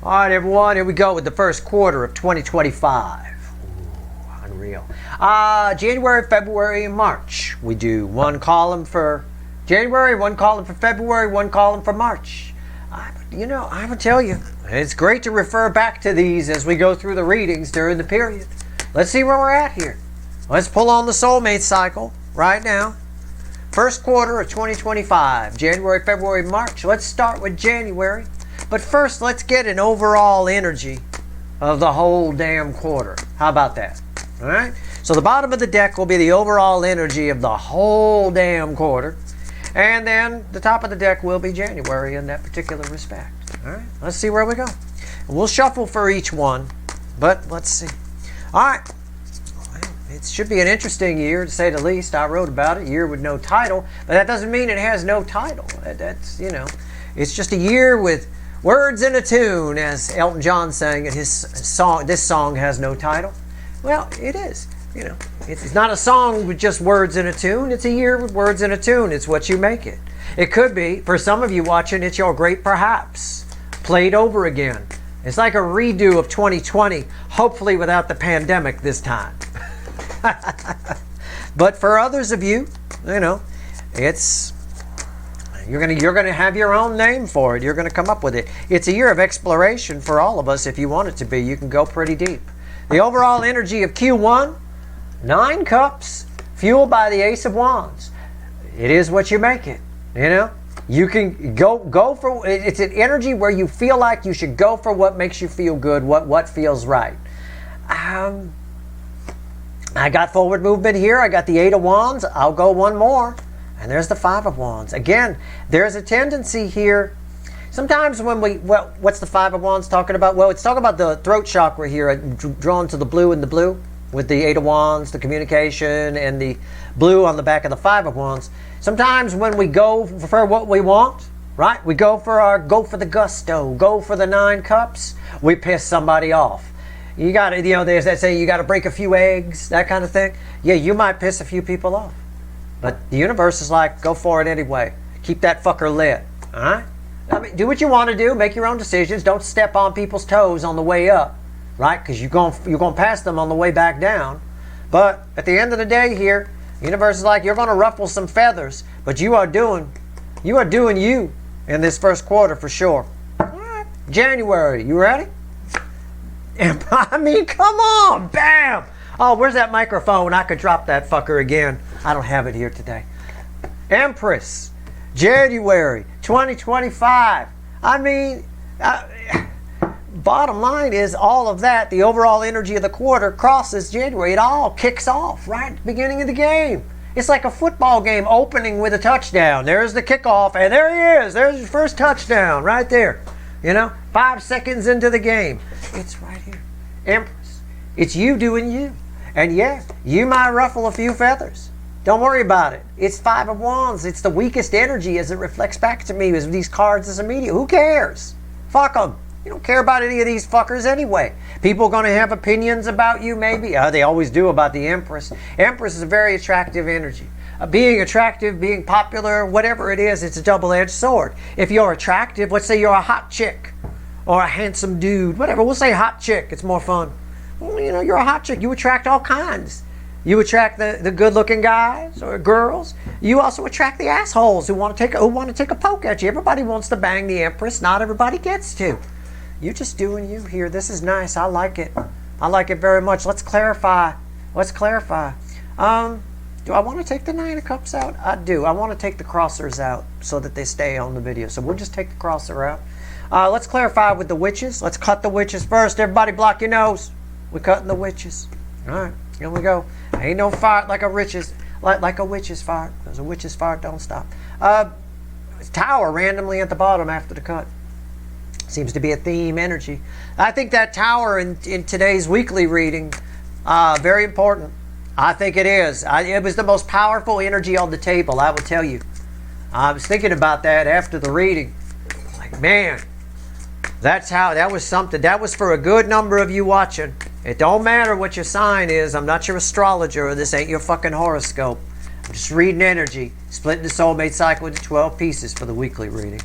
All right, everyone, here we go with the first quarter of 2025. Ooh, unreal. January, February, and March. We do one column for January, one column for February, one column for March. I would tell you, it's great to refer back to these as we go through the readings during the period. Let's see where we're at here. Let's pull on the soulmate cycle right now. First quarter of 2025, January, February, March. Let's start with January. But first, let's get an overall energy of the whole damn quarter. How about that? All right? So the bottom of the deck will be the overall energy of the whole damn quarter. And then the top of the deck will be January in that particular respect. All right? Let's see where we go. We'll shuffle for each one, but let's see. All right. It should be an interesting year, to say the least. I wrote about it, year with no title. But that doesn't mean it has no title. That's, it's just a year with words and a tune, as Elton John sang in his song. This song has no title. Well, it is. It's not a song with just words and a tune. It's a year with words and a tune. It's what you make it. It could be, for some of you watching, it's your great perhaps, played over again. It's like a redo of 2020, hopefully without the pandemic this time. But for others of you, it's you're gonna have your own name for it. You're gonna come up with it. It's a year of exploration for all of us. If you want it to be, you can go pretty deep. The overall energy of Q1, 9 cups, fueled by the Ace of Wands. It is what you make it. You can go for. It's an energy where you feel like you should go for what makes you feel good, what feels right. I got forward movement here. I got the 8 of Wands. I'll go one more. And there's the 5 of Wands. Again, there's a tendency here. Sometimes when what's the 5 of Wands talking about? Well, it's talking about the throat chakra here, drawn to the blue and the blue, with the 8 of Wands, the communication, and the blue on the back of the 5 of Wands. Sometimes when we go for what we want, right? We go for the gusto, go for the 9 cups, we piss somebody off. You got to, there's that saying, you got to break a few eggs, that kind of thing. Yeah, you might piss a few people off. But the universe is like, go for it anyway. Keep that fucker lit. All right? I mean, do what you want to do. Make your own decisions. Don't step on people's toes on the way up, right? Because you're going to pass them on the way back down. But at the end of the day here, the universe is like, you're going to ruffle some feathers. But you are doing you in this first quarter for sure. All right. January, you ready? I mean, come on, bam! Oh, where's that microphone? I could drop that fucker again. I don't have it here today. Empress, January 2025. I mean, bottom line is all of that, the overall energy of the quarter crosses January. It all kicks off right at the beginning of the game. It's like a football game opening with a touchdown. There's the kickoff, and there he is. There's your first touchdown right there. 5 seconds into the game. It's right here. Empress. It's you doing you. And yeah, you might ruffle a few feathers. Don't worry about it. It's 5 of Wands. It's the weakest energy as it reflects back to me as these cards as a media. Who cares? Fuck them. You don't care about any of these fuckers anyway. People are going to have opinions about you maybe. They always do about the Empress. Empress is a very attractive energy. Being attractive, being popular, whatever it is, it's a double-edged sword. If you're attractive, let's say you're a hot chick or a handsome dude, whatever. We'll say hot chick. It's more fun. Well, you're a hot chick. You attract all kinds. You attract the good-looking guys or girls. You also attract the assholes who want to take a poke at you. Everybody wants to bang the Empress. Not everybody gets to. You're just doing you here. This is nice. I like it. I like it very much. Let's clarify. Do I want to take the 9 of Cups out? I do. I want to take the crossers out so that they stay on the video. So we'll just take the crosser out. Let's clarify with the witches. Let's cut the witches first. Everybody block your nose. We're cutting the witches. All right, here we go. Ain't no fart like a witch's fart. Because a witch's fart don't stop. Tower randomly at the bottom after the cut. Seems to be a theme energy. I think that tower in today's weekly reading, very important. I think it is. It was the most powerful energy on the table, I will tell you. I was thinking about that after the reading. Like, man, that was something. That was for a good number of you watching. It don't matter what your sign is. I'm not your astrologer, or this ain't your fucking horoscope. I'm just reading energy, splitting the soulmate cycle into 12 pieces for the weekly reading.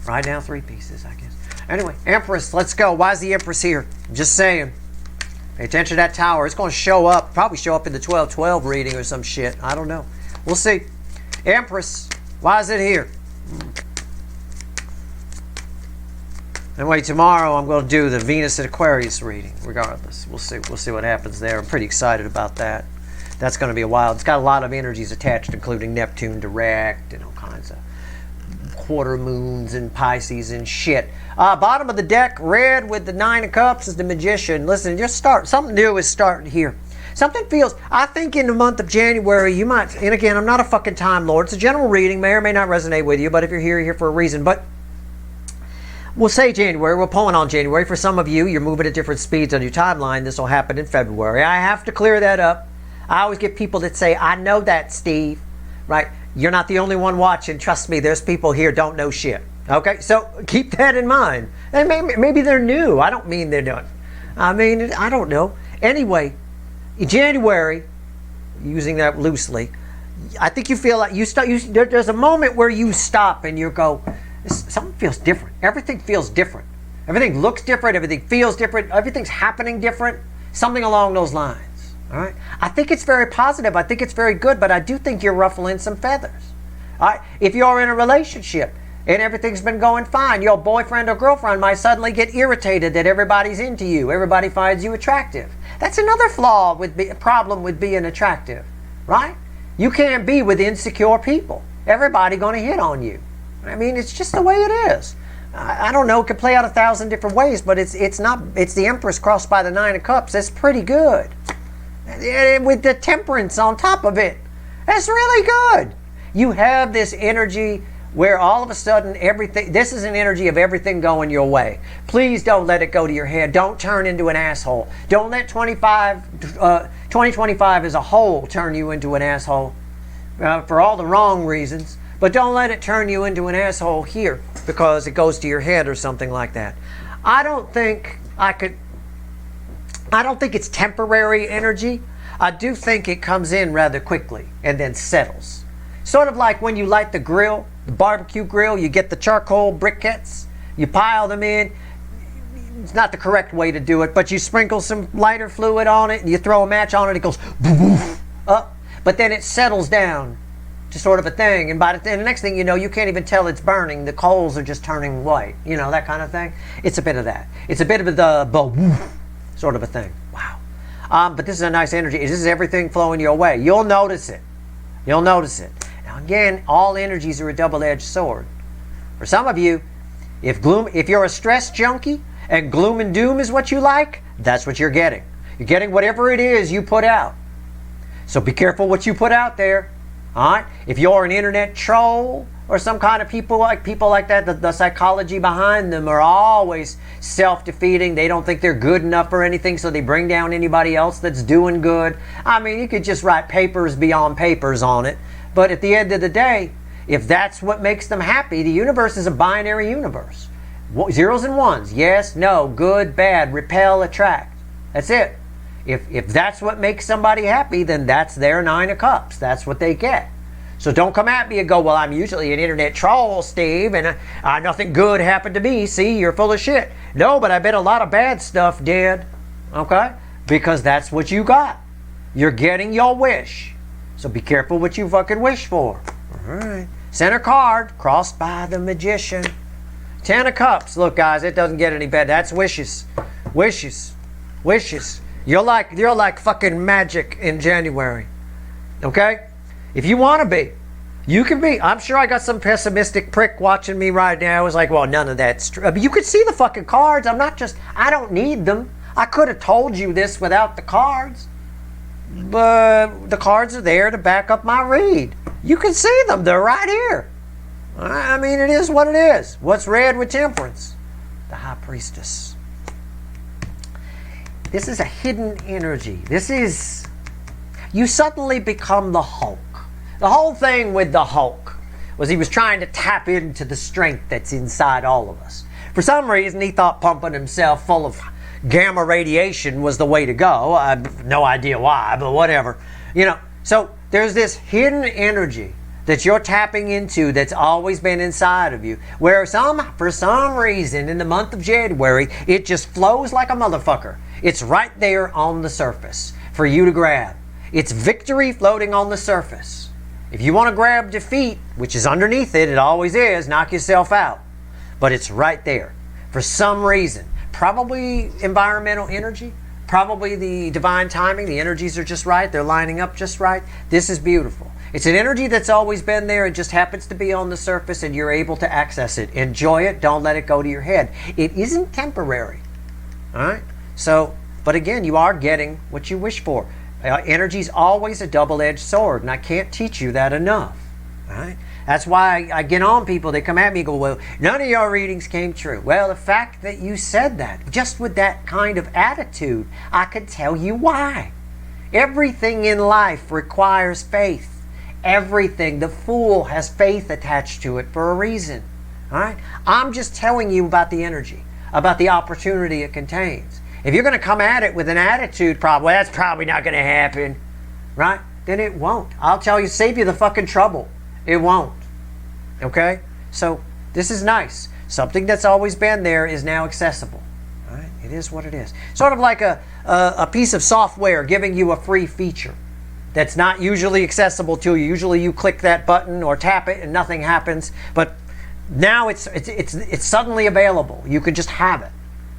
Right now, 3 pieces, I guess. Anyway, Empress, let's go. Why is the Empress here? Just saying. Pay attention to that tower. It's going to show up, probably show up in the 12-12 reading or some shit. I don't know. We'll see. Empress, why is it here? Anyway, tomorrow I'm going to do the Venus and Aquarius reading, regardless. We'll see what happens there. I'm pretty excited about that. That's going to be a while. It's got a lot of energies attached, including Neptune direct and all kinds of quarter moons and Pisces and shit. Bottom of the deck, red with the 9 of Cups is the Magician. Listen, just start. Something new is starting here. Something feels, I think in the month of January, you might, and again, I'm not a fucking Time Lord. It's a general reading, may or may not resonate with you, but if you're here, you're here for a reason. But we'll say January. We're pulling on January. For some of you, you're moving at different speeds on your timeline. This will happen in February. I have to clear that up. I always get people that say, I know that, Steve. Right? You're not the only one watching. Trust me, there's people here don't know shit. Okay? So keep that in mind. And maybe they're new. I don't mean they're done. I mean, I don't know. Anyway, in January, using that loosely, I think you feel like there's a moment where you stop and you go, something feels different. Everything feels different. Everything looks different. Everything feels different. Everything's happening different. Something along those lines. All right. I think it's very positive. I think it's very good, but I do think you're ruffling some feathers. All right. If you're in a relationship and everything's been going fine, your boyfriend or girlfriend might suddenly get irritated that everybody's into you. Everybody finds you attractive. That's another flaw problem with being attractive, right? You can't be with insecure people. Everybody going to hit on you. I mean, it's just the way it is. I don't know. It could play out 1,000 different ways, but it's the Empress crossed by the 9 of Cups. That's pretty good. With the Temperance on top of it. That's really good. You have this energy where all of a sudden this is an energy of everything going your way. Please don't let it go to your head. Don't turn into an asshole. Don't let 2025 as a whole turn you into an asshole for all the wrong reasons. But don't let it turn you into an asshole here because it goes to your head or something like that. I don't think it's temporary energy. I do think it comes in rather quickly and then settles. Sort of like when you light the grill, the barbecue grill, you get the charcoal briquettes, you pile them in. It's not the correct way to do it, but you sprinkle some lighter fluid on it and you throw a match on it, it goes up, but then it settles down to sort of a thing, and by the next thing you know, you can't even tell it's burning. The coals are just turning white, you know, that kind of thing. It's a bit of that. It's a bit of the sort of a thing. Wow. But this is a nice energy. This is everything flowing your way. You'll notice it. You'll notice it. Now again, all energies are a double-edged sword. For some of you, if you're a stress junkie and gloom and doom is what you like, that's what you're getting. You're getting whatever it is you put out. So be careful what you put out there. All right? If you're an internet troll or some kind of people like that, the psychology behind them are always self-defeating. They don't think they're good enough for anything, so they bring down anybody else that's doing good. I mean, you could just write papers beyond papers on it. But at the end of the day, if that's what makes them happy, the universe is a binary universe. Zeros and ones. Yes, no, good, bad, repel, attract. That's it. If that's what makes somebody happy, then that's their 9 of Cups. That's what they get. So don't come at me and go, well, I'm usually an internet troll, Steve, and nothing good happened to me. See, you're full of shit. No, but I bet a lot of bad stuff did. Okay? Because that's what you got. You're getting your wish. So be careful what you fucking wish for. All right. Center card, crossed by the Magician. 10 of Cups. Look, guys, it doesn't get any better. That's wishes. Wishes. Wishes. You're like fucking magic in January. Okay? If you want to be, you can be. I'm sure I got some pessimistic prick watching me right now. It's like, well, none of that's true. But you could see the fucking cards. I don't need them. I could have told you this without the cards. But the cards are there to back up my read. You can see them. They're right here. I mean, it is what it is. What's red with Temperance? The High Priestess. This is a hidden energy. You suddenly become the Hulk. The whole thing with the Hulk was he was trying to tap into the strength that's inside all of us. For some reason, he thought pumping himself full of gamma radiation was the way to go. I have no idea why, but whatever. You know, so there's this hidden energy that you're tapping into that's always been inside of you, where for some reason in the month of January, it just flows like a motherfucker. It's right there on the surface for you to grab. It's victory floating on the surface. If you want to grab defeat, which is underneath it, it always is, knock yourself out. But it's right there for some reason. Probably environmental energy, probably the divine timing. The energies are just right. They're lining up just right. This is beautiful. It's an energy that's always been there. It just happens to be on the surface and you're able to access it. Enjoy it. Don't let it go to your head. It isn't temporary. All right? So, but again, you are getting what you wish for. Energy is always a double-edged sword, and I can't teach you that enough. All right? That's why I get on people. They come at me and go, well, none of your readings came true. Well, the fact that you said that, just with that kind of attitude, I could tell you why. Everything in life requires faith. Everything. The fool has faith attached to it for a reason. All right? I'm just telling you about the energy, about the opportunity it contains. If you're going to come at it with an attitude problem, well, that's probably not going to happen, right? Then it won't. I'll tell you, save you the fucking trouble. It won't. Okay? So this is nice. Something that's always been there is now accessible. All right? It is what it is. Sort of like a piece of software giving you a free feature that's not usually accessible to you. Usually you click that button or tap it and nothing happens. But now it's suddenly available. You can just have it.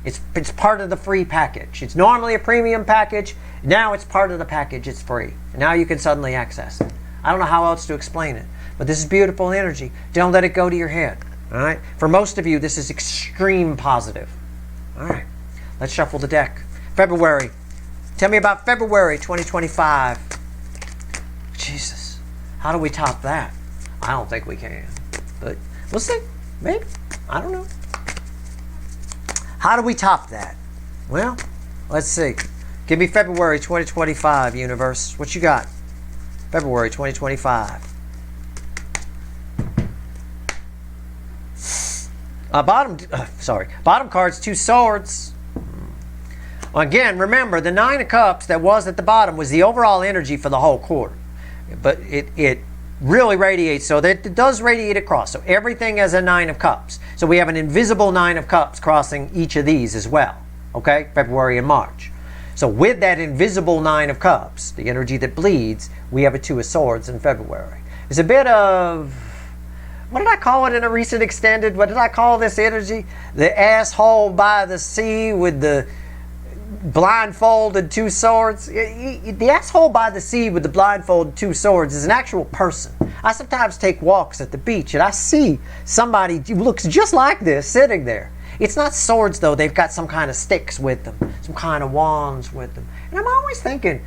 It's part of the free package. It's normally a premium package. Now it's part of the package. It's free. Now you can suddenly access it. I don't know how else to explain it. But this is beautiful energy. Don't let it go to your head. All right? For most of you, this is extreme positive. All right. Let's shuffle the deck. February. Tell me about February 2025. Jesus. How do we top that? I don't think we can. But we'll see. Maybe. I don't know. How do we top that? Well, let's see. Give me February 2025, universe. What you got? February 2025. Bottom card's 2 swords. Again, remember, the 9 of cups that was at the bottom was the overall energy for the whole quarter. But it really radiates, so that it does radiate across. So everything has a 9 of cups. So we have an invisible 9 of cups crossing each of these as well. Okay? February and March. So with that invisible 9 of cups, the energy that bleeds, we have a 2 of swords in February. There's a bit of, what did I call it in a recent extended? What did I call this energy? The asshole by the sea with the blindfolded 2 swords. The asshole by the sea with the blindfolded 2 swords is an actual person. I sometimes take walks at the beach and I see somebody who looks just like this sitting there. It's not swords though. They've got some kind of sticks with them, some kind of wands with them. And I'm always thinking,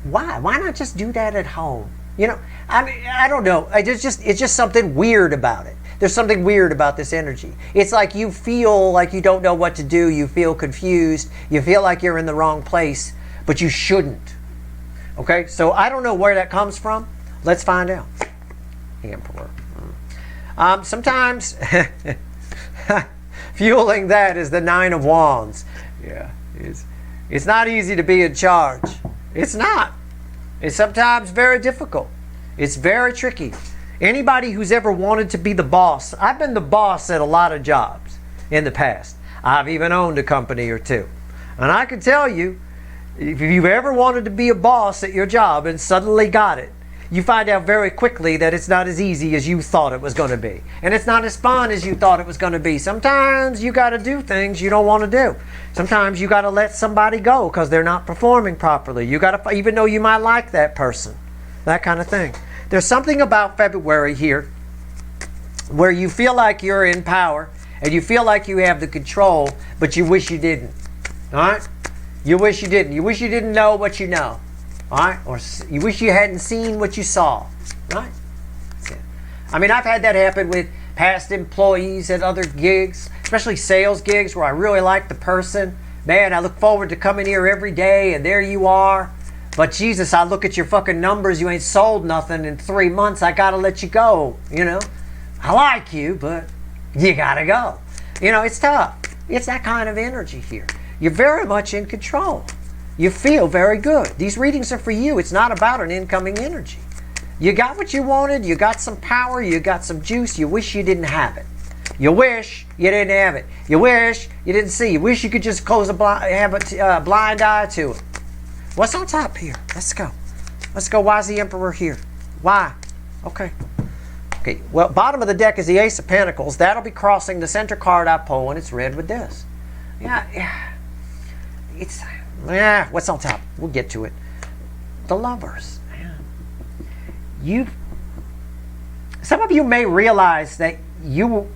why? Why not just do that at home? You know, I mean, I don't know. It's just something weird about it. There's something weird about this energy. It's like you feel like you don't know what to do. You feel confused. You feel like you're in the wrong place, but you shouldn't. Okay? So I don't know where that comes from. Let's find out. Emperor. Sometimes fueling that is the 9 of wands. Yeah. It's not easy to be in charge. It's not. It's sometimes very difficult. It's very tricky. Anybody who's ever wanted to be the boss, I've been the boss at a lot of jobs in the past. I've even owned a company or 2. And I can tell you, if you've ever wanted to be a boss at your job and suddenly got it, you find out very quickly that it's not as easy as you thought it was going to be. And it's not as fun as you thought it was going to be. Sometimes you got to do things you don't want to do. Sometimes you got to let somebody go because they're not performing properly. You got to, even though you might like that person, that kind of thing. There's something about February here where you feel like you're in power and you feel like you have the control, but you wish you didn't. All right? You wish you didn't. You wish you didn't know what you know. All right? Or you wish you hadn't seen what you saw. Right? That's it. I mean, I've had that happen with past employees at other gigs, especially sales gigs where I really like the person. Man, I look forward to coming here every day and there you are. But Jesus, I look at your fucking numbers. You ain't sold nothing in 3 months. I got to let you go. You know, I like you, but you got to go. You know, it's tough. It's that kind of energy here. You're very much in control. You feel very good. These readings are for you. It's not about an incoming energy. You got what you wanted. You got some power. You got some juice. You wish you didn't have it. You wish you didn't have it. You wish you didn't see. You wish you could just close have a blind eye to it. What's on top here? Let's go. Let's go. Why is the Emperor here? Why? Okay. Okay. Well, bottom of the deck is the Ace of Pentacles. That'll be crossing the center card I pull, and it's red with this. Yeah. It's what's on top? We'll get to it. The Lovers. Some of you may realize that you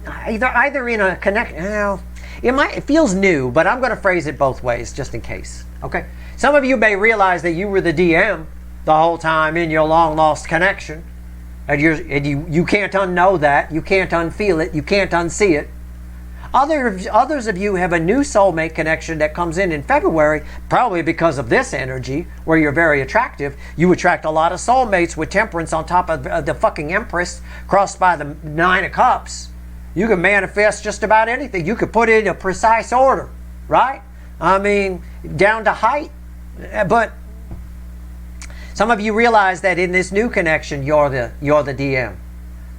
either in a connection. It feels new, but I'm going to phrase it both ways just in case. Okay. Some of you may realize that you were the DM the whole time in your long lost connection, and you can't unknow that. You can't unfeel it. You can't unsee it. Others of you have a new soulmate connection that comes in February, probably because of this energy, where you're very attractive. You attract a lot of soulmates with Temperance on top of the fucking Empress, crossed by the Nine of Cups. You can manifest just about anything. You could put it in a precise order, right? I mean, down to height. But some of you realize that in this new connection, you're the DM,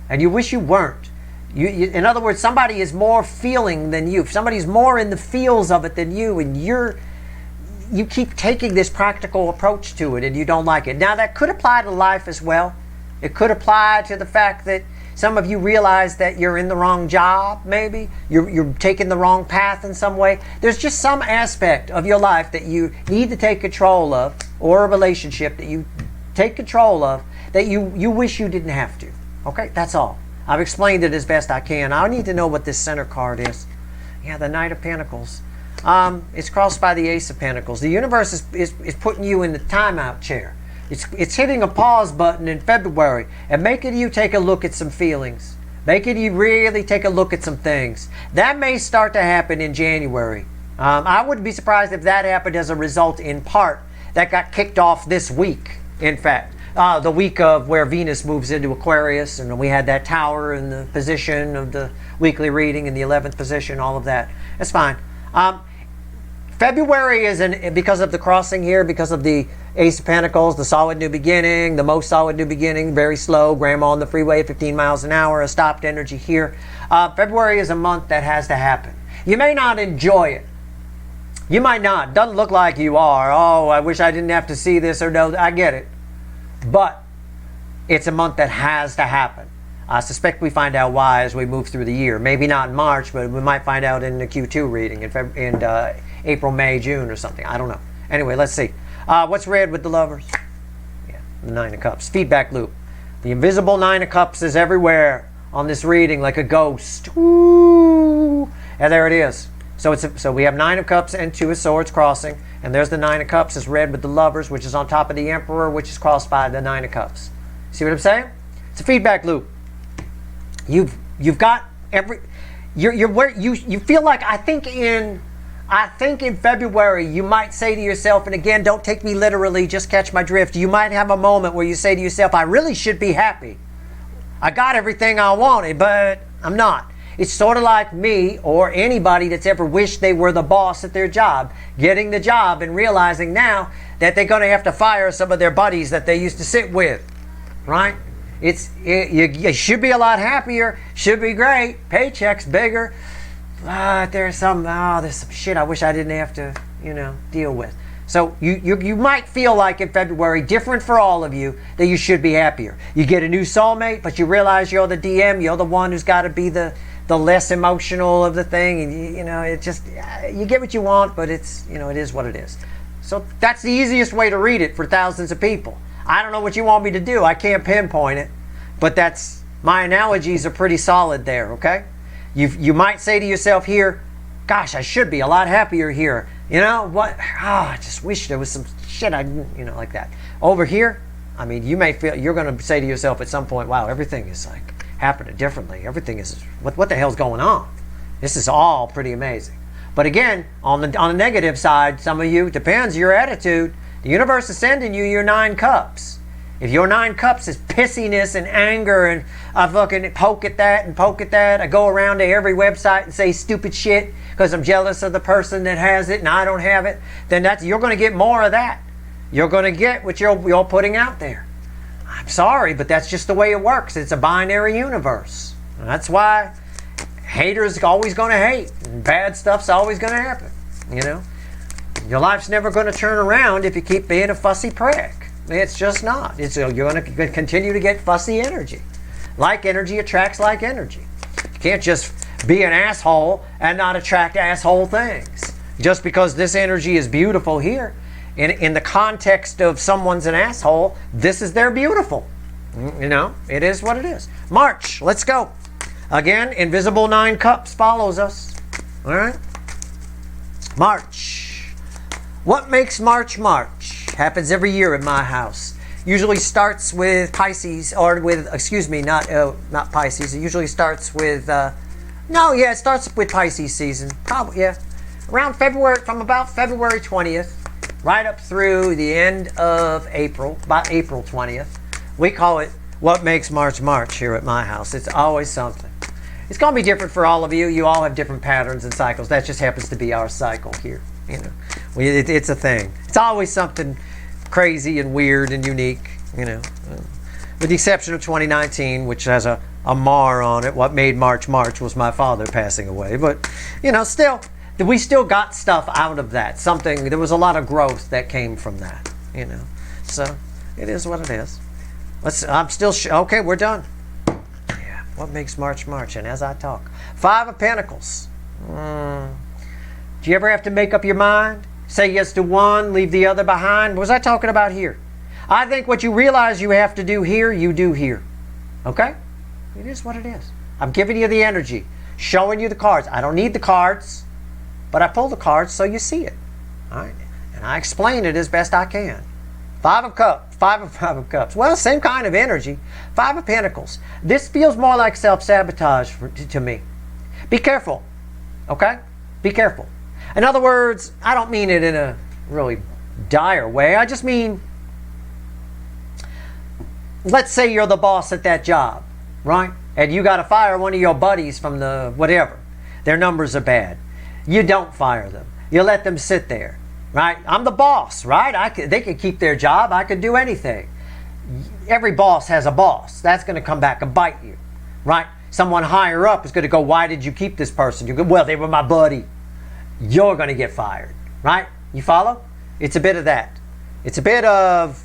and you wish you weren't. In other words, somebody is more feeling than you. Somebody's more in the feels of it than you, and you keep taking this practical approach to it, and you don't like it. Now, that could apply to life as well. It could apply to the fact that some of you realize that you're in the wrong job, maybe. You're taking the wrong path in some way. There's just some aspect of your life that you need to take control of, or a relationship that you take control of, that you wish you didn't have to. Okay? That's all. I've explained it as best I can. I need to know what this center card is. Yeah, the Knight of Pentacles. It's crossed by the Ace of Pentacles. The universe is putting you in the timeout chair. It's hitting a pause button in February and making you take a look at some feelings. Making you really take a look at some things. That may start to happen in January. I wouldn't be surprised if that happened as a result, in part, that got kicked off this week, in fact. The week of where Venus moves into Aquarius, and we had that tower in the position of the weekly reading in the 11th position, all of that. That's fine. February is, because of the crossing here, because of the Ace of Pentacles, the solid new beginning, the most solid new beginning, very slow, grandma on the freeway, 15 miles an hour, a stopped energy here. February is a month that has to happen. You may not enjoy it. You might not. Doesn't look like you are. Oh, I wish I didn't have to see this or no. I get it. But it's a month that has to happen. I suspect we find out why as we move through the year. Maybe not in March, but we might find out in the Q2 reading in April, May, June or something. I don't know. Anyway, let's see. What's red with the Lovers? Yeah, the Nine of Cups. Feedback loop. The invisible Nine of Cups is everywhere on this reading like a ghost. Ooh. And there it is. So we have Nine of Cups and Two of Swords crossing. And there's the Nine of Cups is red with the Lovers, which is on top of the Emperor, which is crossed by the Nine of Cups. See what I'm saying? It's a feedback loop. You've got you're where you feel like I think in February you might say to yourself, and again, don't take me literally, just catch my drift. You might have a moment where you say to yourself, I really should be happy. I got everything I wanted, but I'm not. It's sort of like me or anybody that's ever wished they were the boss at their job, getting the job and realizing now that they're going to have to fire some of their buddies that they used to sit with, right? You should be a lot happier, should be great, paycheck's bigger. There's some shit I wish I didn't have to, deal with. So you might feel like in February, different for all of you, that you should be happier. You get a new soulmate, but you realize you're the DM, you're the one who's got to be the less emotional of the thing, and it just, you get what you want, but it's, it is what it is. So that's the easiest way to read it for thousands of people. I don't know what you want me to do. I can't pinpoint it, but my analogies are pretty solid there, okay? You might say to yourself here, gosh, I should be a lot happier here. I just wish there was some shit I didn't, like that. Over here, I mean, you may feel, you're going to say to yourself at some point, wow, everything is like happening differently. Everything is, what the hell's going on? This is all pretty amazing. But again, on the negative side, some of you, depends your attitude. The universe is sending you your 9 cups. If your 9 cups is pissiness and anger and I fucking poke at that and poke at that, I go around to every website and say stupid shit because I'm jealous of the person that has it and I don't have it, then you're going to get more of that. You're going to get what you're putting out there. I'm sorry, but that's just the way it works. It's a binary universe. And that's why haters always going to hate, and bad stuff's always going to happen. You know, your life's never going to turn around if you keep being a fussy prick. It's just not. You're going to continue to get fussy energy. Like energy attracts like energy. You can't just be an asshole and not attract asshole things. Just because this energy is beautiful here, in the context of someone's an asshole, this is their beautiful. You know, it is what it is. March, let's go. Again, invisible 9 cups follows us. All right? March. What makes March March? Happens every year in my house. Usually starts with Pisces, or with, excuse me, not Pisces. It usually starts with, it starts with Pisces season. Probably, yeah. Around February, from about February 20th, right up through the end of April, about April 20th. We call it what makes March March here at my house. It's always something. It's going to be different for all of you. You all have different patterns and cycles. That just happens to be our cycle here. You know, it's a thing. It's always something crazy and weird and unique, you know. With the exception of 2019, which has a Mar on it. What made March March was my father passing away. But, you know, still, we still got stuff out of that. There was a lot of growth that came from that, you know. So, it is what it is. Okay, we're done. Yeah, what makes March March? And as I talk, 5 of Pentacles. Do you ever have to make up your mind? Say yes to one, leave the other behind? What was I talking about here? I think what you realize you have to do here, you do here. Okay? It is what it is. I'm giving you the energy, showing you the cards. I don't need the cards, but I pull the cards so you see it. All right? And I explain it as best I can. 5 of Cups. 5 of Cups. Well, same kind of energy. 5 of Pentacles. This feels more like self-sabotage to me. Be careful. Okay? Be careful. In other words, I don't mean it in a really dire way. I just mean, let's say you're the boss at that job, right? And you got to fire one of your buddies from the whatever. Their numbers are bad. You don't fire them. You let them sit there, right? I'm the boss, right? They can keep their job. I could do anything. Every boss has a boss. That's going to come back and bite you, right? Someone higher up is going to go, why did you keep this person? You go, well, they were my buddy. You're going to get fired, right? You follow? It's a bit of that. It's a bit of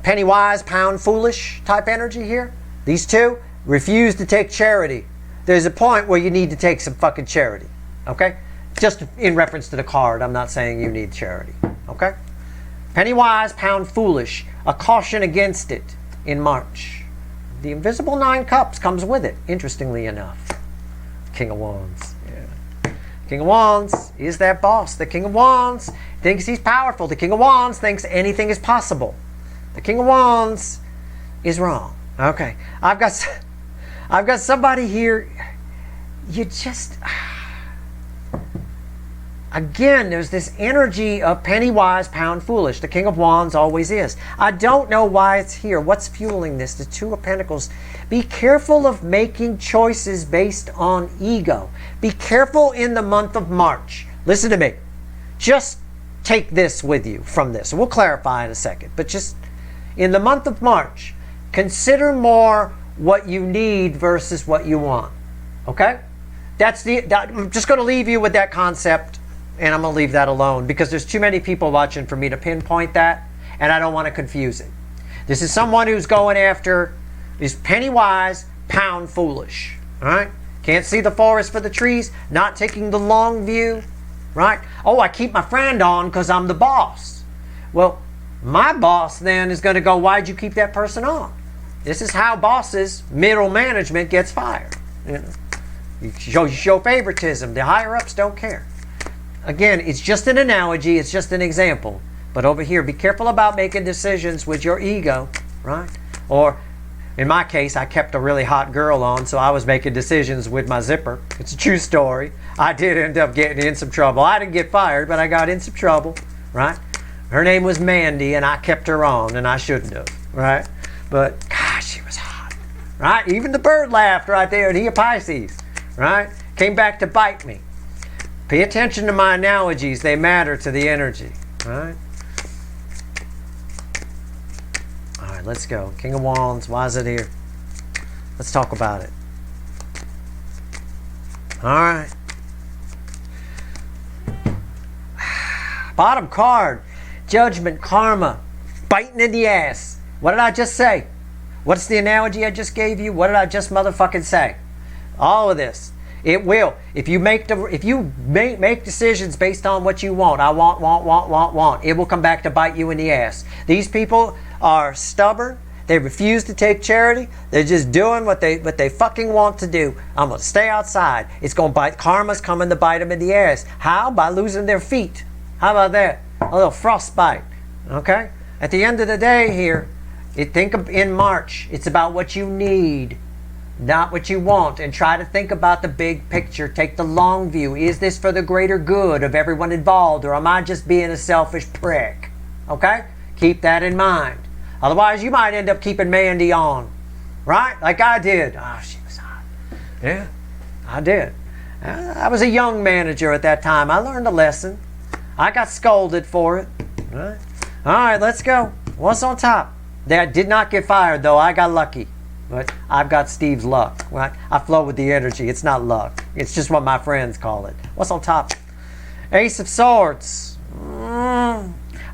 penny wise, pound foolish type energy here. These two refuse to take charity. There's a point where you need to take some fucking charity, okay? Just in reference to the card, I'm not saying you need charity, okay? Penny wise, pound foolish. A caution against it in March. The invisible 9 cups comes with it, interestingly enough. King of Wands. King of Wands is that boss. The King of Wands thinks he's powerful. The King of Wands thinks anything is possible. The King of Wands is wrong. Okay, I've got somebody here. You just, again, there's this energy of penny wise, pound foolish. The King of Wands always is. I don't know why it's here. What's fueling this? The 2 of Pentacles. Be careful of making choices based on ego. Be careful in the month of March. Listen to me. Just take this with you from this. We'll clarify in a second. But just in the month of March, consider more what you need versus what you want. Okay? I'm just going to leave you with that concept, and I'm going to leave that alone because there's too many people watching for me to pinpoint that, and I don't want to confuse it. This is someone who's going after is penny wise, pound foolish. All right? Can't see the forest for the trees, not taking the long view, right? Oh, I keep my friend on because I'm the boss. Well, my boss then is going to go, why'd you keep that person on? This is how bosses, middle management gets fired. You know, you show favoritism. The higher ups don't care. Again, it's just an analogy. It's just an example. But over here, be careful about making decisions with your ego, right? Or in my case, I kept a really hot girl on, so I was making decisions with my zipper. It's a true story. I did end up getting in some trouble. I didn't get fired, but I got in some trouble, right? Her name was Mandy, and I kept her on, and I shouldn't have, right? But, gosh, she was hot, right? Even the bird laughed right there, and he a Pisces, right? Came back to bite me. Pay attention to my analogies. They matter to the energy, right? All right. right, let's go. King of Wands, why is it here? Let's talk about it. All right. Bottom card, Judgment, Karma, biting in the ass. What did I just say? What's the analogy I just gave you? What did I just motherfucking say? All of this. It will. If you make decisions based on what you want, I want, it will come back to bite you in the ass. These people are stubborn. They refuse to take charity. They're just doing what they fucking want to do. I'm going to stay outside. It's going to bite. Karma's coming to bite them in the ass. How? By losing their feet. How about that? A little frostbite. Okay? At the end of the day here, think of in March, it's about what you need, not what you want. And try to think about the big picture. Take the long view. Is this for the greater good of everyone involved, or am I just being a selfish prick? Okay? Keep that in mind. Otherwise, you might end up keeping Mandy on. Right? Like I did. Oh, she was hot. Yeah, I did. I was a young manager at that time. I learned a lesson. I got scolded for it. All right, let's go. What's on top? They did not get fired, though. I got lucky. But I've got Steve's luck. Right? I flow with the energy. It's not luck. It's just what my friends call it. What's on top? Ace of Swords.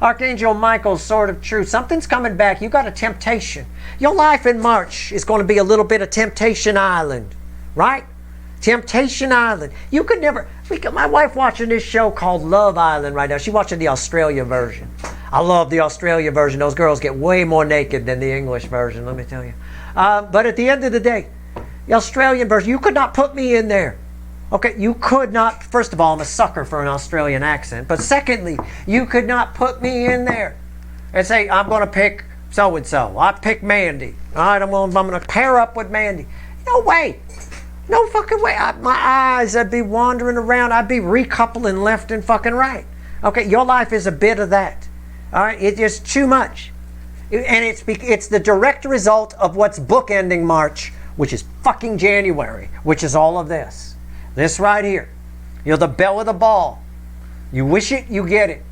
Archangel Michael, Sword of Truth. Something's coming back. You got a temptation. Your life in March is going to be a little bit of Temptation Island. Right? Temptation Island. You could never... My wife watching this show called Love Island right now. She's watching the Australia version. I love the Australia version. Those girls get way more naked than the English version, let me tell you. But at the end of the day, the Australian version, you could not put me in there. Okay, you could not. First of all, I'm a sucker for an Australian accent. But secondly, you could not put me in there and say, I'm going to pick so-and-so. I pick Mandy. All right, I'm going to pair up with Mandy. No way. No fucking way. My eyes, I'd be wandering around. I'd be recoupling left and fucking right. Okay, your life is a bit of that. All right, it's just too much. And it's the direct result of what's bookending March, which is fucking January, which is all of this. This right here. You're the belle of the ball. You wish it, you get it.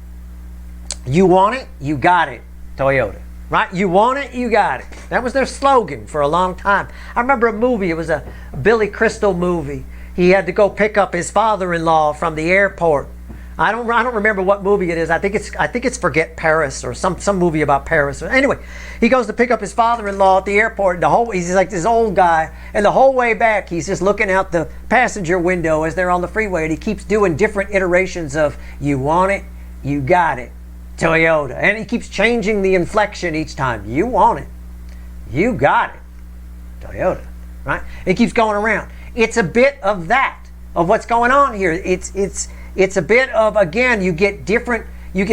You want it, you got it. Toyota. Right? You want it, you got it. That was their slogan for a long time. I remember a movie. It was a Billy Crystal movie. He had to go pick up his father-in-law from the airport. I don't remember what movie it is. I think it's Forget Paris or some movie about Paris. Anyway, he goes to pick up his father-in-law at the airport. He's like this old guy, and the whole way back he's just looking out the passenger window as they're on the freeway, and he keeps doing different iterations of "You want it, you got it, Toyota," and he keeps changing the inflection each time. You want it, you got it, Toyota. Right? It keeps going around. It's a bit of that, of what's going on here. It's a bit of, again, you get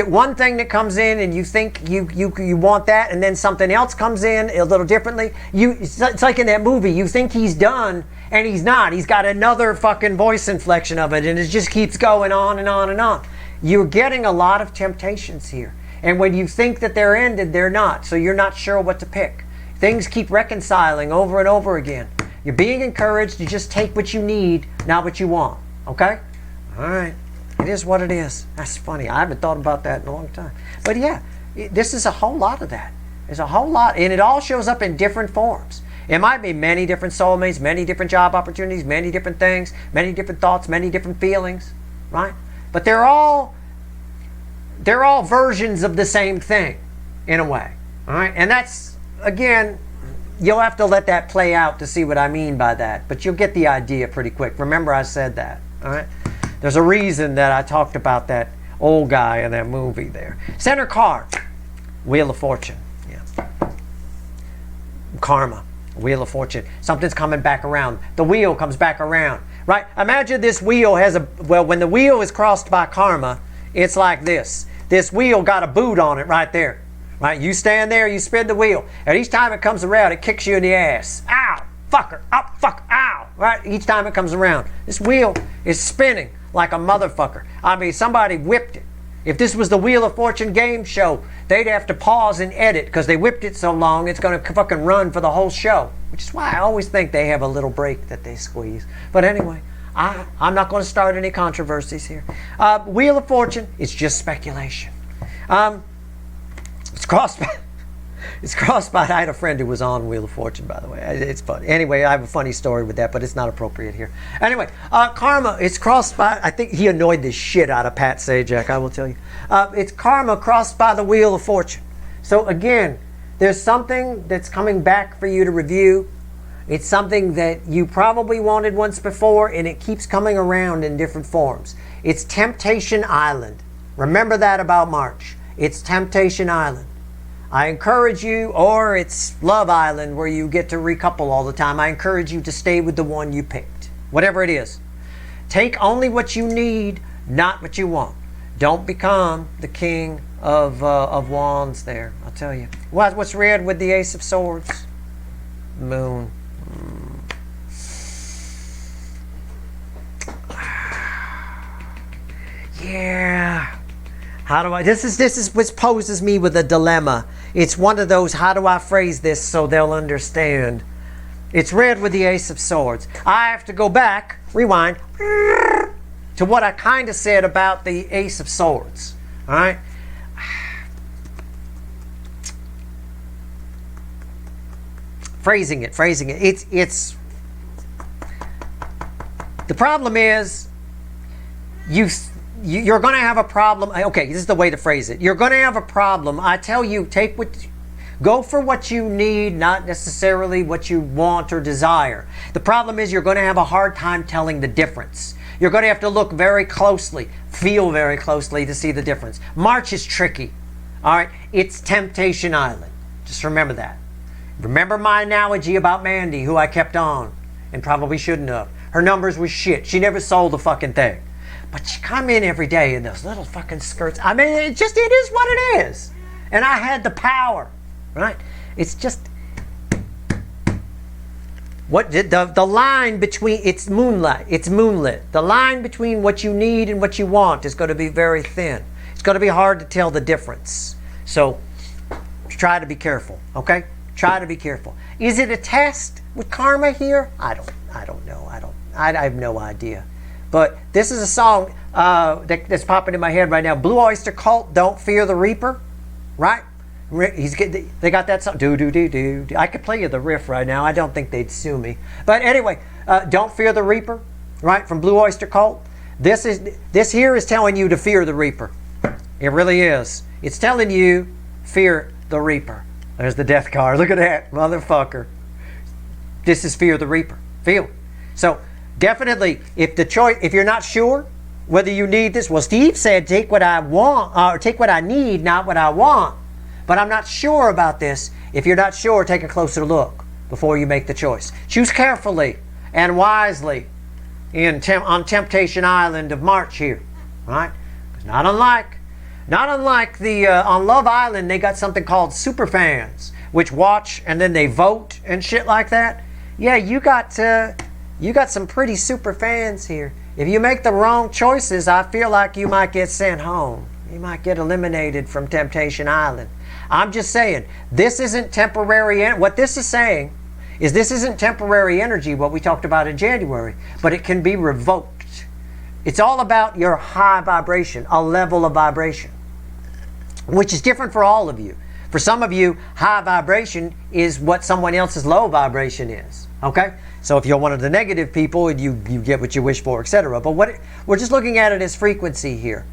one thing that comes in and you think you want that, and then something else comes in a little differently. It's like in that movie, you think he's done and he's not. He's got another fucking voice inflection of it, and it just keeps going on and on and on. You're getting a lot of temptations here. And when you think that they're ended, they're not. So you're not sure what to pick. Things keep reconciling over and over again. You're being encouraged to just take what you need, not what you want. Okay? All right. It is what it is. That's funny. I haven't thought about that in a long time. But yeah, this is a whole lot of that. There's a whole lot. And it all shows up in different forms. It might be many different soulmates, many different job opportunities, many different things, many different thoughts, many different feelings. Right? But they're all versions of the same thing in a way. All right? And that's, again, you'll have to let that play out to see what I mean by that. But you'll get the idea pretty quick. Remember I said that. All right? There's a reason that I talked about that old guy in that movie there. Center card, Wheel of Fortune. Yeah. Karma, Wheel of Fortune. Something's coming back around. The wheel comes back around. Right? Imagine this wheel has when the wheel is crossed by karma, it's like this. This wheel got a boot on it right there. Right? You stand there, you spin the wheel. And each time it comes around, it kicks you in the ass. Ow! Fucker! Up! Fuck! Ow! Right? Each time it comes around. This wheel is spinning like a motherfucker. I mean, somebody whipped it. If this was the Wheel of Fortune game show, they'd have to pause and edit because they whipped it so long it's going to fucking run for the whole show. Which is why I always think they have a little break that they squeeze. But anyway, I'm not going to start any controversies here. Wheel of Fortune is just speculation. It's crossed by, It's crossed-by. I had a friend who was on Wheel of Fortune, by the way. It's funny. Anyway, I have a funny story with that, but it's not appropriate here. Anyway, karma, it's crossed by, I think he annoyed the shit out of Pat Sajak, I will tell you. It's karma crossed by the Wheel of Fortune. So again, there's something that's coming back for you to review. It's something that you probably wanted once before, and it keeps coming around in different forms. It's Temptation Island. Remember that about March. It's Temptation Island. I encourage you, or it's Love Island where you get to recouple all the time. I encourage you to stay with the one you picked, whatever it is. Take only what you need, not what you want. Don't become the king of wands there, I'll tell you. What's red with the Ace of Swords? Moon. Yeah. How do I, this is what poses me with a dilemma. It's one of those, how do I phrase this so they'll understand? It's red with the Ace of Swords. I have to go back, rewind, to what I kind of said about the Ace of Swords. All right? Phrasing it. It's the problem is you're going to have a problem. Okay, this is the way to phrase it. You're going to have a problem. I tell you, go for what you need, not necessarily what you want or desire. The problem is you're going to have a hard time telling the difference. You're going to have to look very closely, feel very closely to see the difference. March is tricky. All right, it's Temptation Island. Just remember that. Remember my analogy about Mandy, who I kept on and probably shouldn't have. Her numbers were shit. She never sold a fucking thing. But she come in every day in those little fucking skirts. I mean, it is what it is. And I had the power, right? It's just, what the line between, it's moonlit. The line between what you need and what you want is going to be very thin. It's going to be hard to tell the difference. So try to be careful, okay? Try to be careful. Is it a test with karma here? I don't know. I have no idea. But this is a song that's popping in my head right now. Blue Oyster Cult, Don't Fear the Reaper, right? They got that song. Do do do do. I could play you the riff right now. I don't think they'd sue me. But anyway, Don't Fear the Reaper, right? From Blue Oyster Cult. This here is telling you to fear the Reaper. It really is. It's telling you fear the Reaper. There's the death card. Look at that, motherfucker. This is fear the Reaper. Feel. So definitely, if you're not sure whether you need this, well, Steve said take what I want, or take what I need, not what I want. But I'm not sure about this. If you're not sure, take a closer look before you make the choice. Choose carefully and wisely on Temptation Island of March here, right? Not unlike the on Love Island, they got something called super fans, which watch and then they vote and shit like that. Yeah, you got some pretty super fans here. If you make the wrong choices, I feel like you might get sent home. You might get eliminated from Temptation Island. I'm just saying, this isn't temporary. What this is saying is this isn't temporary energy, what we talked about in January, but it can be revoked. It's all about your high vibration, a level of vibration, which is different for all of you. For some of you, high vibration is what someone else's low vibration is. Okay? So if you're one of the negative people, you get what you wish for, etc. But we're just looking at it as frequency here.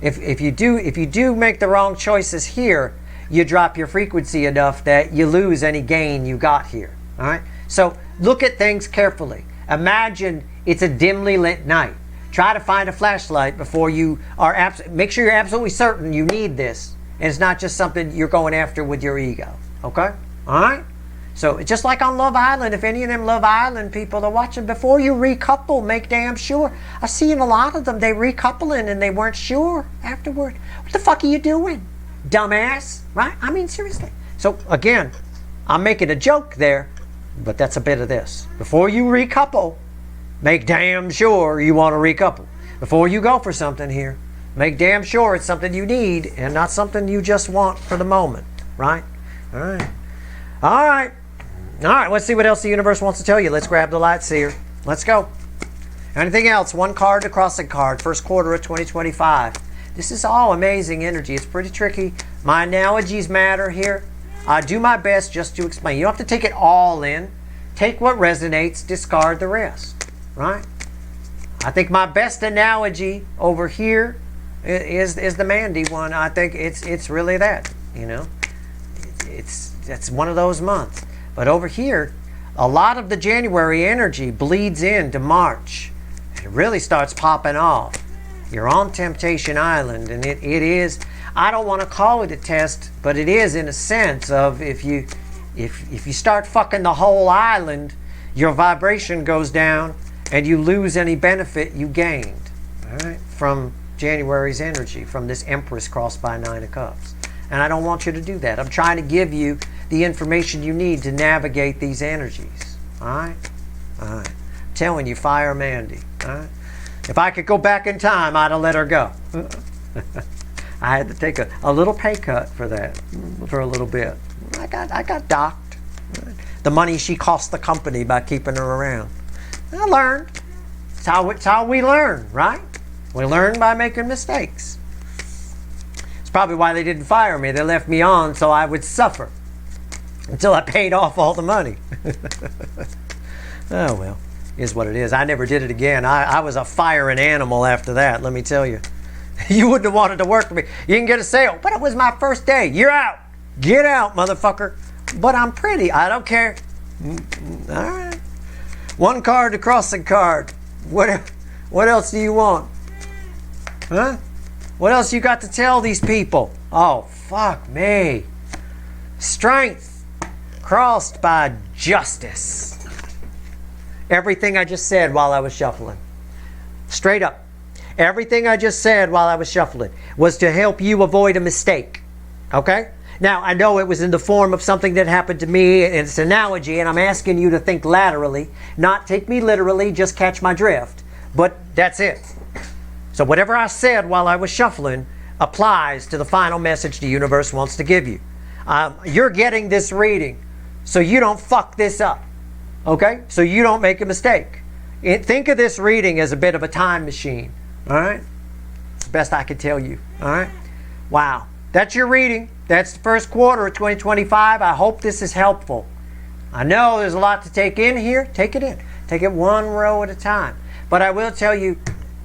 If you do make the wrong choices here, you drop your frequency enough that you lose any gain you got here. All right? So look at things carefully. Imagine it's a dimly lit night. Try to find a flashlight before you are make sure you're absolutely certain you need this. And it's not just something you're going after with your ego. Okay? All right? So just like on Love Island, if any of them Love Island people are watching, before you recouple, make damn sure. I've seen a lot of them, they recoupling and they weren't sure afterward. What the fuck are you doing, dumbass? Right? I mean, seriously. So again, I'm making a joke there, but that's a bit of this. Before you recouple, make damn sure you want to recouple. Before you go for something here, make damn sure it's something you need and not something you just want for the moment. Right? All right. All right. All right, let's see what else the universe wants to tell you. Let's grab the light seer. Let's go. Anything else? One card, a crossing card. First quarter of 2025. This is all amazing energy. It's pretty tricky. My analogies matter here. I do my best just to explain. You don't have to take it all in. Take what resonates, discard the rest, right? I think my best analogy over here is the Mandy one. I think it's really that, you know. It's one of those months. But over here, a lot of the January energy bleeds into March. It really starts popping off. You're on Temptation Island, and it is, I don't want to call it a test, but it is in a sense of if you start fucking the whole island, your vibration goes down and you lose any benefit you gained, all right, from January's energy, from this Empress crossed by 9 of Cups. And I don't want you to do that. I'm trying to give you the information you need to navigate these energies. All right? All right. I'm telling you, fire Mandy. All right? If I could go back in time, I'd have let her go. I had to take a little pay cut for that, for a little bit. I got docked. The money she cost the company by keeping her around. I learned. It's how we learn, right? We learn by making mistakes. It's probably why they didn't fire me. They left me on so I would suffer until I paid off all the money. Oh, well, is what it is. I never did it again. I was a firing animal after that, let me tell you. You wouldn't have wanted to work for me. You can get a sale, but it was my first day. You're out. Get out, motherfucker. But I'm pretty. I don't care. All right. One card, a crossing card. What else do you want? Huh? What else you got to tell these people? Oh, fuck me. Strength crossed by justice. Everything I just said while I was shuffling. Straight up. Everything I just said while I was shuffling was to help you avoid a mistake. Okay? Now, I know it was in the form of something that happened to me, and it's an analogy, and I'm asking you to think laterally, not take me literally, just catch my drift. But that's it. So whatever I said while I was shuffling applies to the final message the universe wants to give you. You're getting this reading so you don't fuck this up. Okay? So you don't make a mistake. Think of this reading as a bit of a time machine. All right? It's the best I can tell you. All right? Wow. That's your reading. That's the first quarter of 2025. I hope this is helpful. I know there's a lot to take in here. Take it in. Take it one row at a time. But I will tell you,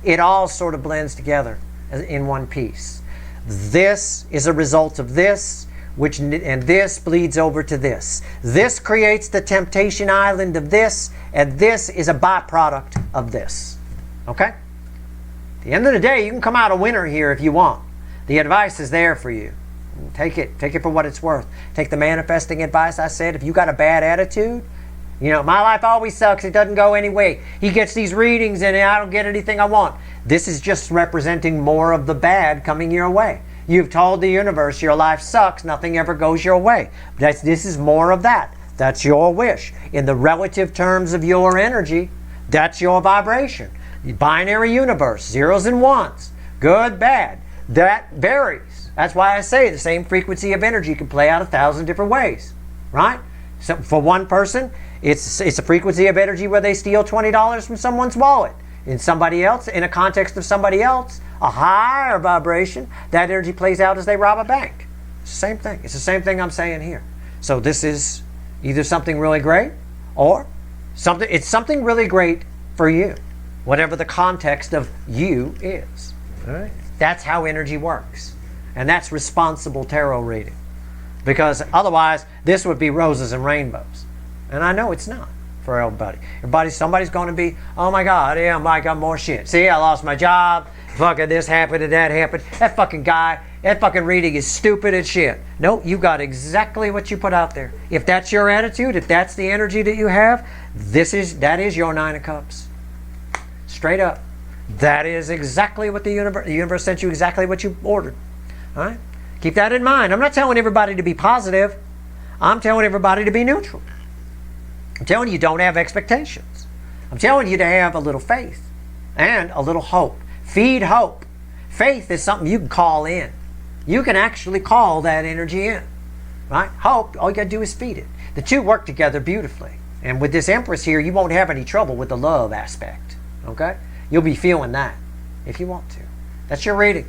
it all sort of blends together in one piece. This is a result of this, and this bleeds over to this. This creates the temptation island of this, and this is a byproduct of this. Okay? At the end of the day, you can come out a winner here if you want. The advice is there for you. Take it for what it's worth. Take the manifesting advice I said. If you got a bad attitude, you know, my life always sucks, it doesn't go any way. He gets these readings and I don't get anything I want. This is just representing more of the bad coming your way. You've told the universe your life sucks, nothing ever goes your way. This is more of that. That's your wish. In the relative terms of your energy, that's your vibration. Binary universe, zeros and ones, good, bad. That varies. That's why I say the same frequency of energy can play out 1,000 different ways, right? So for one person, it's a frequency of energy where they steal $20 from someone's wallet. In somebody else, in a context of somebody else, a higher vibration, that energy plays out as they rob a bank. It's the same thing. It's the same thing I'm saying here. So this is either something really great or it's something really great for you, whatever the context of you is. All right? That's how energy works. And that's responsible tarot reading. Because otherwise, this would be roses and rainbows. And I know it's not for everybody. Somebody's going to be, oh my God, yeah, I got more shit. See, I lost my job. Fucking this happened and that happened. That fucking guy, that fucking reading is stupid as shit. No, you got exactly what you put out there. If that's your attitude, if that's the energy that you have, that is your 9 of Cups. Straight up. That is exactly what the universe sent you, exactly what you ordered. All right? Keep that in mind. I'm not telling everybody to be positive. I'm telling everybody to be neutral. I'm telling you don't have expectations. I'm telling you to have a little faith and a little hope. Feed hope. Faith is something you can call in. You can actually call that energy in. Right? Hope, all you got to do is feed it. The two work together beautifully. And with this Empress here, you won't have any trouble with the love aspect. Okay? You'll be feeling that if you want to. That's your reading.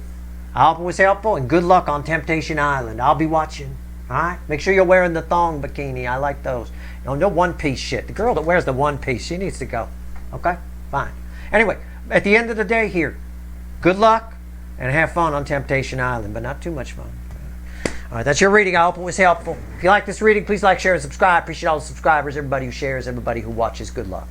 I hope it was helpful, and good luck on Temptation Island. I'll be watching. All right? Make sure you're wearing the thong bikini. I like those. No one-piece shit. The girl that wears the one-piece, she needs to go. Okay? Fine. Anyway, at the end of the day here, good luck and have fun on Temptation Island, but not too much fun. All right, that's your reading. I hope it was helpful. If you like this reading, please like, share, and subscribe. Appreciate all the subscribers, everybody who shares, everybody who watches. Good luck.